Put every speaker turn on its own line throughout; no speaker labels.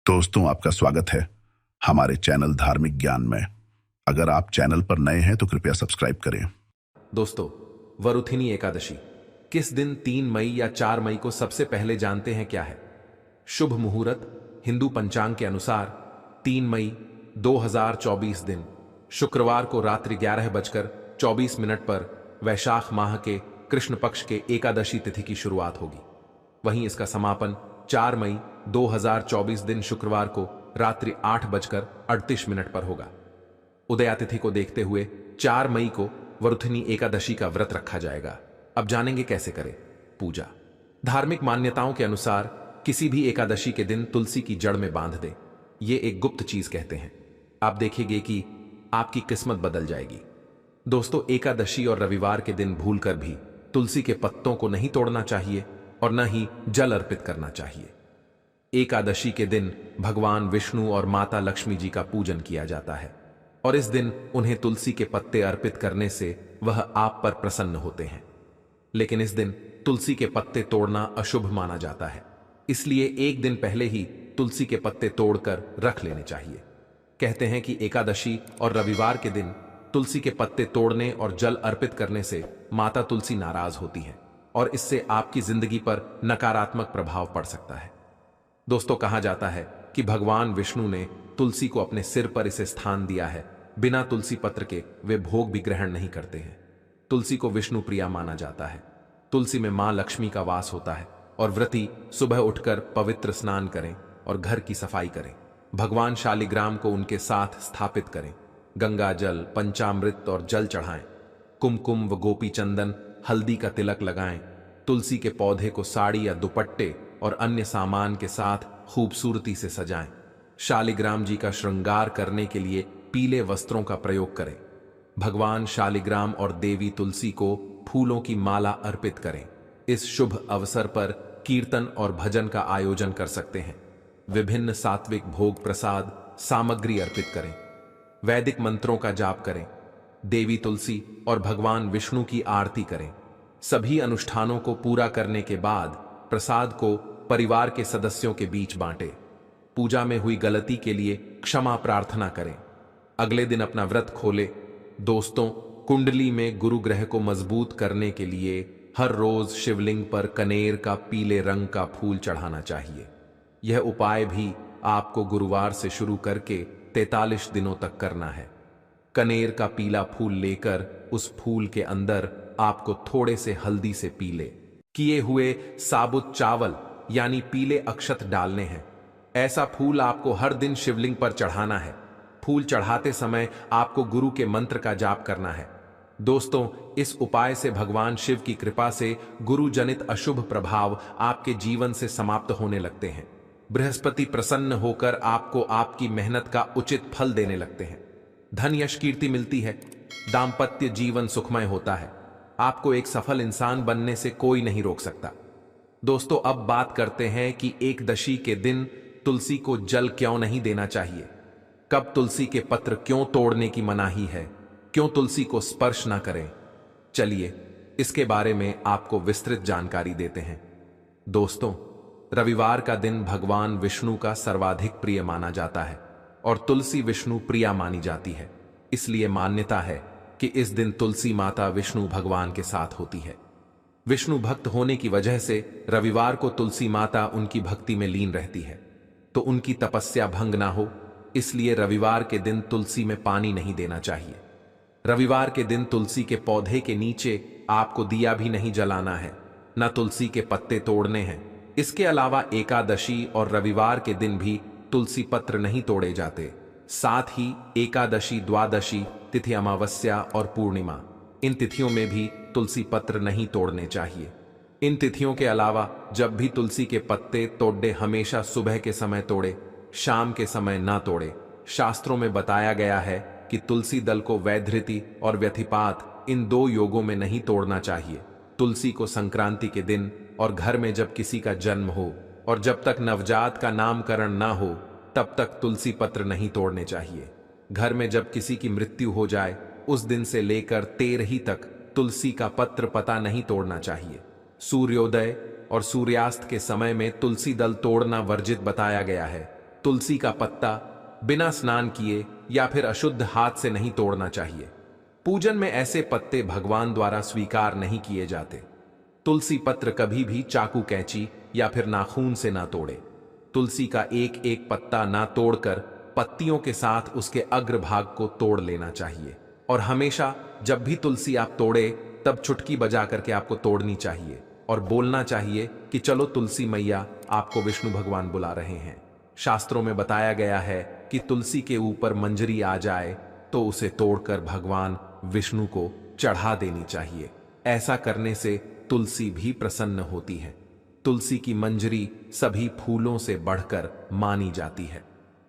दोस्तों, आपका स्वागत है हमारे चैनल धार्मिक ज्ञान में। अगर आप चैनल पर नए हैं तो कृपया सब्सक्राइब करें।
दोस्तों, वरुथिनी एकादशी किस दिन 3 मई या 4 मई को सबसे पहले जानते हैं क्या है? शुभ मुहूर्त हिंदू पंचांग के अनुसार 3 मई 2024 दिन शुक्रवार को रात्रि 11:24 पर वैशाख माह के कृष्ण पक्ष के एकादशी तिथि की शुरुआत होगी। वहीं इसका समापन 4 मई 2024 दिन शुक्रवार को रात्रि 8:38 पर होगा। उदया तिथि को देखते हुए 4 मई को वरुथिनी एकादशी का व्रत रखा जाएगा। अब जानेंगे कैसे करें पूजा। धार्मिक मान्यताओं के अनुसार किसी भी एकादशी के दिन तुलसी की जड़ में बांध दे। ये एक गुप्त चीज कहते हैं। आप देखेंगे कि आपकी किस्मत बदल जाएगी। दोस्तों, एकादशी और रविवार के दिन भूलकर भी तुलसी के पत्तों को नहीं तोड़ना चाहिए और न ही जल अर्पित करना चाहिए। एकादशी के दिन भगवान विष्णु और माता लक्ष्मी जी का पूजन किया जाता है और इस दिन उन्हें तुलसी के पत्ते अर्पित करने से वह आप पर प्रसन्न होते हैं। लेकिन इस दिन तुलसी के पत्ते तोड़ना अशुभ माना जाता है, इसलिए एक दिन पहले ही तुलसी के पत्ते तोड़कर रख लेने चाहिए। कहते हैं कि एकादशी और रविवार के दिन तुलसी के पत्ते तोड़ने और जल अर्पित करने से माता तुलसी नाराज होती है और इससे आपकी जिंदगी पर नकारात्मक प्रभाव पड़ सकता है। दोस्तों, कहा जाता है कि भगवान विष्णु ने तुलसी को अपने सिर पर इसे स्थान दिया है। बिना तुलसी पत्र के वे भोग भी ग्रहण नहीं करते हैं। तुलसी को विष्णु प्रिया माना जाता है। तुलसी में मां लक्ष्मी का वास होता है और व्रती सुबह उठकर पवित्र स्नान करें और घर की सफाई करें। भगवान शालिग्राम को उनके साथ स्थापित करें। गंगा जल, पंचामृत और जल चढ़ाएं। कुमकुम व गोपी चंदन, हल्दी का तिलक लगाएं। तुलसी के पौधे को साड़ी या दुपट्टे और अन्य सामान के साथ खूबसूरती से सजाएं। शालिग्राम जी का श्रृंगार करने के लिए पीले वस्त्रों का प्रयोग करें। भगवान शालिग्राम और देवी तुलसी को फूलों की माला अर्पित करें। इस शुभ अवसर पर कीर्तन और भजन का आयोजन कर सकते हैं। विभिन्न सात्विक भोग प्रसाद सामग्री अर्पित करें। वैदिक मंत्रों का जाप करें। देवी तुलसी और भगवान विष्णु की आरती करें। सभी अनुष्ठानों को पूरा करने के बाद प्रसाद को परिवार के सदस्यों के बीच बांटें। पूजा में हुई गलती के लिए क्षमा प्रार्थना करें। अगले दिन अपना व्रत खोलें। दोस्तों, कुंडली में गुरु ग्रह को मजबूत करने के लिए हर रोज शिवलिंग पर कनेर का पीले रंग का फूल चढ़ाना चाहिए। यह उपाय भी आपको गुरुवार से शुरू करके 43 दिनों तक करना है। कनेर का पीला फूल लेकर उस फूल के अंदर आपको थोड़े से हल्दी से पीले किए हुए साबुत चावल यानी पीले अक्षत डालने हैं। ऐसा फूल आपको हर दिन शिवलिंग पर चढ़ाना है। फूल चढ़ाते समय आपको गुरु के मंत्र का जाप करना है। दोस्तों, इस उपाय से भगवान शिव की कृपा से गुरु जनित अशुभ प्रभाव आपके जीवन से समाप्त होने लगते हैं। बृहस्पति प्रसन्न होकर आपको आपकी मेहनत का उचित फल देने लगते हैं। धन यश कीर्ति मिलती है। दाम्पत्य जीवन सुखमय होता है। आपको एक सफल इंसान बनने से कोई नहीं रोक सकता। दोस्तों, अब बात करते हैं कि एकदशी के दिन तुलसी को जल क्यों नहीं देना चाहिए। कब तुलसी के पत्र क्यों तोड़ने की मनाही है, क्यों तुलसी को स्पर्श ना करें। चलिए इसके बारे में आपको विस्तृत जानकारी देते हैं। दोस्तों, रविवार का दिन भगवान विष्णु का सर्वाधिक प्रिय माना जाता है और तुलसी विष्णु प्रिया मानी जाती है। इसलिए मान्यता है कि इस दिन तुलसी माता विष्णु भगवान के साथ होती है। विष्णु भक्त होने की वजह से रविवार को तुलसी माता उनकी भक्ति में लीन रहती है, तो उनकी तपस्या भंग ना हो, इसलिए रविवार के दिन तुलसी में पानी नहीं देना चाहिए। रविवार के दिन तुलसी के पौधे के नीचे आपको दिया भी नहीं जलाना है, न तुलसी के पत्ते तोड़ने हैं। इसके अलावा एकादशी और रविवार के दिन भी तुलसी पत्र नहीं तोड़े जाते। साथ ही एकादशी, द्वादशी तिथि, अमावस्या और पूर्णिमा, इन तिथियों में भी तुलसी पत्र नहीं तोड़ने चाहिए। इन तिथियों के अलावा जब भी तुलसी के पत्ते तोड़े, हमेशा सुबह के समय तोड़े, शाम के समय ना तोड़े। शास्त्रों में बताया गया है कि तुलसी दल को वैधृति और व्यथिपात, इन 2 योगों में नहीं तोड़ना चाहिए। तुलसी को संक्रांति के दिन और घर में जब किसी का जन्म हो और जब तक नवजात का नामकरण ना हो तब तक तुलसी पत्र नहीं तोड़ने चाहिए। घर में जब किसी की मृत्यु हो जाए उस दिन से लेकर 13 तक तुलसी का पत्र पता नहीं तोड़ना चाहिए। सूर्योदय और सूर्यास्त के समय में तुलसी दल तोड़ना वर्जित बताया गया है। तुलसी का पत्ता बिना स्नान किए या फिर अशुद्ध हाथ से नहीं तोड़ना चाहिए। पूजन में ऐसे पत्ते भगवान द्वारा स्वीकार नहीं किए जाते। तुलसी पत्र कभी भी चाकू कैंची या फिर नाखून से ना तोड़े। तुलसी का एक एक पत्ता ना तोड़कर पत्तियों के साथ उसके अग्रभाग को तोड़ लेना चाहिए। और हमेशा जब भी तुलसी आप तोड़े तब चुटकी बजा करके आपको तोड़नी चाहिए और बोलना चाहिए कि चलो तुलसी मैया, आपको विष्णु भगवान बुला रहे हैं। शास्त्रों में बताया गया है कि तुलसी के ऊपर मंजरी आ जाए तो उसे तोड़कर भगवान विष्णु को चढ़ा देनी चाहिए। ऐसा करने से तुलसी भी प्रसन्न होती है। तुलसी की मंजरी सभी फूलों से बढ़कर मानी जाती है,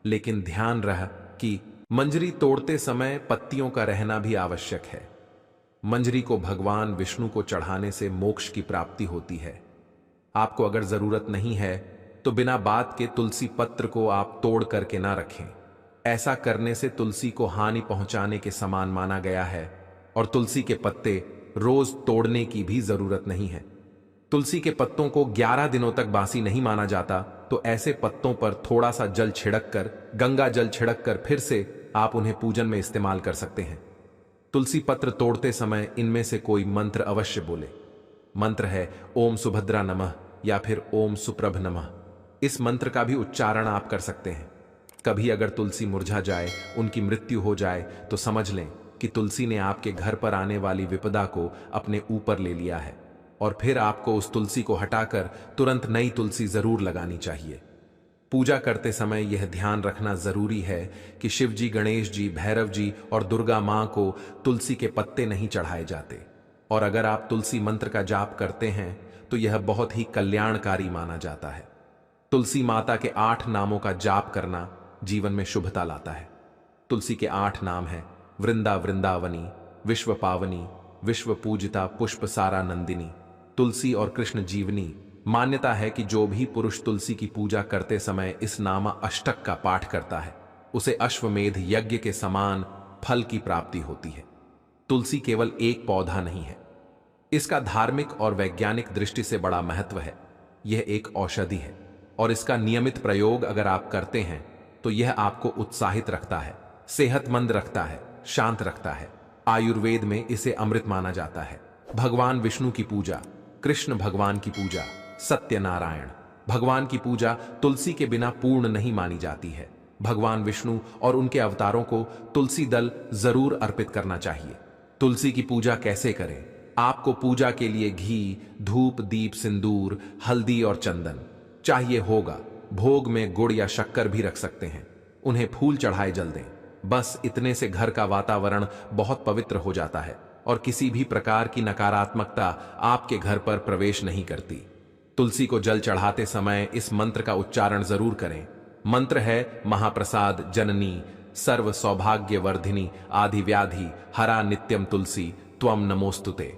लेकिन ध्यान रहे कि मंजरी तोड़ते समय पत्तियों का रहना भी आवश्यक है। मंजरी को भगवान विष्णु को चढ़ाने से मोक्ष की प्राप्ति होती है। आपको अगर जरूरत नहीं है तो बिना बात के तुलसी पत्र को आप तोड़ करके ना रखें। ऐसा करने से तुलसी को हानि पहुंचाने के समान माना गया है और तुलसी के पत्ते रोज तोड़ने की भी जरूरत नहीं है। तुलसी के पत्तों को 11 दिनों तक बासी नहीं माना जाता, तो ऐसे पत्तों पर थोड़ा सा जल छिड़क कर, गंगा जल छिड़क कर फिर से आप उन्हें पूजन में इस्तेमाल कर सकते हैं। तुलसी पत्र तोड़ते समय इनमें से कोई मंत्र अवश्य बोले। मंत्र है ओम सुभद्रा नमः या फिर ओम सुप्रभ नमः। इस मंत्र का भी उच्चारण आप कर सकते हैं। कभी अगर तुलसी मुरझा जाए, उनकी मृत्यु हो जाए, तो समझ लें कि तुलसी ने आपके घर पर आने वाली विपदा को अपने ऊपर ले लिया है और फिर आपको उस तुलसी को हटाकर तुरंत नई तुलसी जरूर लगानी चाहिए। पूजा करते समय यह ध्यान रखना जरूरी है कि शिव जी, गणेश जी, भैरव जी और दुर्गा मां को तुलसी के पत्ते नहीं चढ़ाए जाते। और अगर आप तुलसी मंत्र का जाप करते हैं तो यह बहुत ही कल्याणकारी माना जाता है। तुलसी माता के 8 नामों का जाप करना जीवन में शुभता लाता है। तुलसी के 8 नाम हैं वृंदावनी, विश्व पावनी, विश्व पूजिता, पुष्प सारा नंदिनी, तुलसी और कृष्ण जीवनी। मान्यता है कि जो भी पुरुष तुलसी की पूजा करते समय इस नामा अष्टक का पाठ करता है, उसे अश्वमेध यज्ञ के समान फल की प्राप्ति होती है। तुलसी केवल एक पौधा नहीं है, इसका धार्मिक और वैज्ञानिक दृष्टि से बड़ा महत्व है। यह एक औषधि है और इसका नियमित प्रयोग अगर आप करते हैं तो यह आपको उत्साहित रखता है, सेहतमंद रखता है, शांत रखता है। आयुर्वेद में इसे अमृत माना जाता है। भगवान विष्णु की पूजा, कृष्ण भगवान की पूजा, सत्यनारायण भगवान की पूजा तुलसी के बिना पूर्ण नहीं मानी जाती है। भगवान विष्णु और उनके अवतारों को तुलसी दल जरूर अर्पित करना चाहिए। तुलसी की पूजा कैसे करें? आपको पूजा के लिए घी, धूप, दीप, सिंदूर, हल्दी और चंदन चाहिए होगा। भोग में गुड़ या शक्कर भी रख सकते हैं। उन्हें फूल चढ़ाए जल दें। बस इतने से घर का वातावरण बहुत पवित्र हो जाता है और किसी भी प्रकार की नकारात्मकता आपके घर पर प्रवेश नहीं करती। तुलसी को जल चढ़ाते समय इस मंत्र का उच्चारण जरूर करें। मंत्र है महाप्रसाद जननी सर्व सौभाग्य वर्धिनी आदि व्याधि हरा नित्यम तुलसी त्वम नमोस्तुते।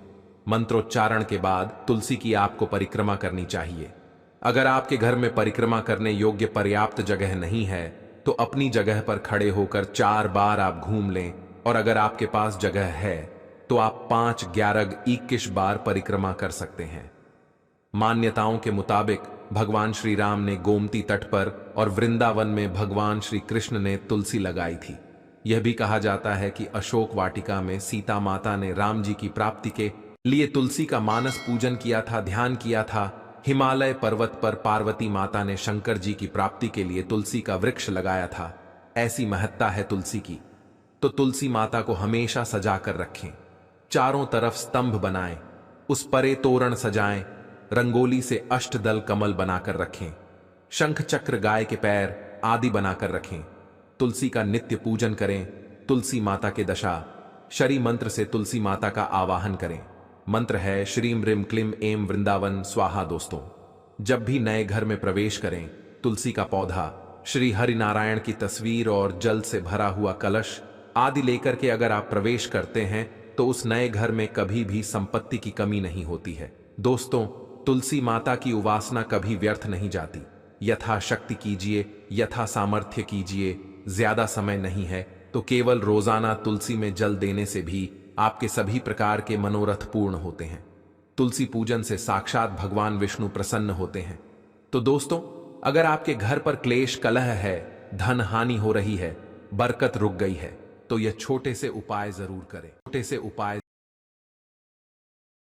मंत्रोच्चारण के बाद तुलसी की आपको परिक्रमा करनी चाहिए। अगर आपके घर में परिक्रमा करने योग्य पर्याप्त जगह नहीं है तो अपनी जगह पर खड़े होकर 4 बार आप घूम लें, और अगर आपके पास जगह है तो आप 5, 11, 21 बार परिक्रमा कर सकते हैं। मान्यताओं के मुताबिक भगवान श्री राम ने गोमती तट पर और वृंदावन में भगवान श्री कृष्ण ने तुलसी लगाई थी। यह भी कहा जाता है कि अशोक वाटिका में सीता माता ने राम जी की प्राप्ति के लिए तुलसी का मानस पूजन किया था, ध्यान किया था। हिमालय पर्वत पर पार्वती माता ने शंकर जी की प्राप्ति के लिए तुलसी का वृक्ष लगाया था। ऐसी महत्ता है तुलसी की। तो तुलसी माता को हमेशा सजा कर रखें। चारों तरफ स्तंभ बनाएं, उस परे तोरण सजाएं, रंगोली से अष्टदल कमल बनाकर रखें, शंख चक्र गाय के पैर आदि बनाकर रखें। तुलसी का नित्य पूजन करें। तुलसी माता के दशा शरी मंत्र से तुलसी माता का आवाहन करें। मंत्र है श्रीम रिम क्लीम एम वृंदावन स्वाहा। दोस्तों, जब भी नए घर में प्रवेश करें, तुलसी का पौधा, श्री हरि नारायण की तस्वीर और जल से भरा हुआ कलश आदि लेकर के अगर आप प्रवेश करते हैं तो उस नए घर में कभी भी संपत्ति की कमी नहीं होती है। दोस्तों, तुलसी माता की उपासना कभी व्यर्थ नहीं जाती। यथाशक्ति कीजिए, यथा सामर्थ्य कीजिए। ज्यादा समय नहीं है तो केवल रोजाना तुलसी में जल देने से भी आपके सभी प्रकार के मनोरथ पूर्ण होते हैं। तुलसी पूजन से साक्षात भगवान विष्णु प्रसन्न होते हैं। तो दोस्तों, अगर आपके घर पर क्लेश कलह है, धन हानि हो रही है, बरकत रुक गई है, तो यह छोटे से उपाय जरूर करें। छोटे से उपाय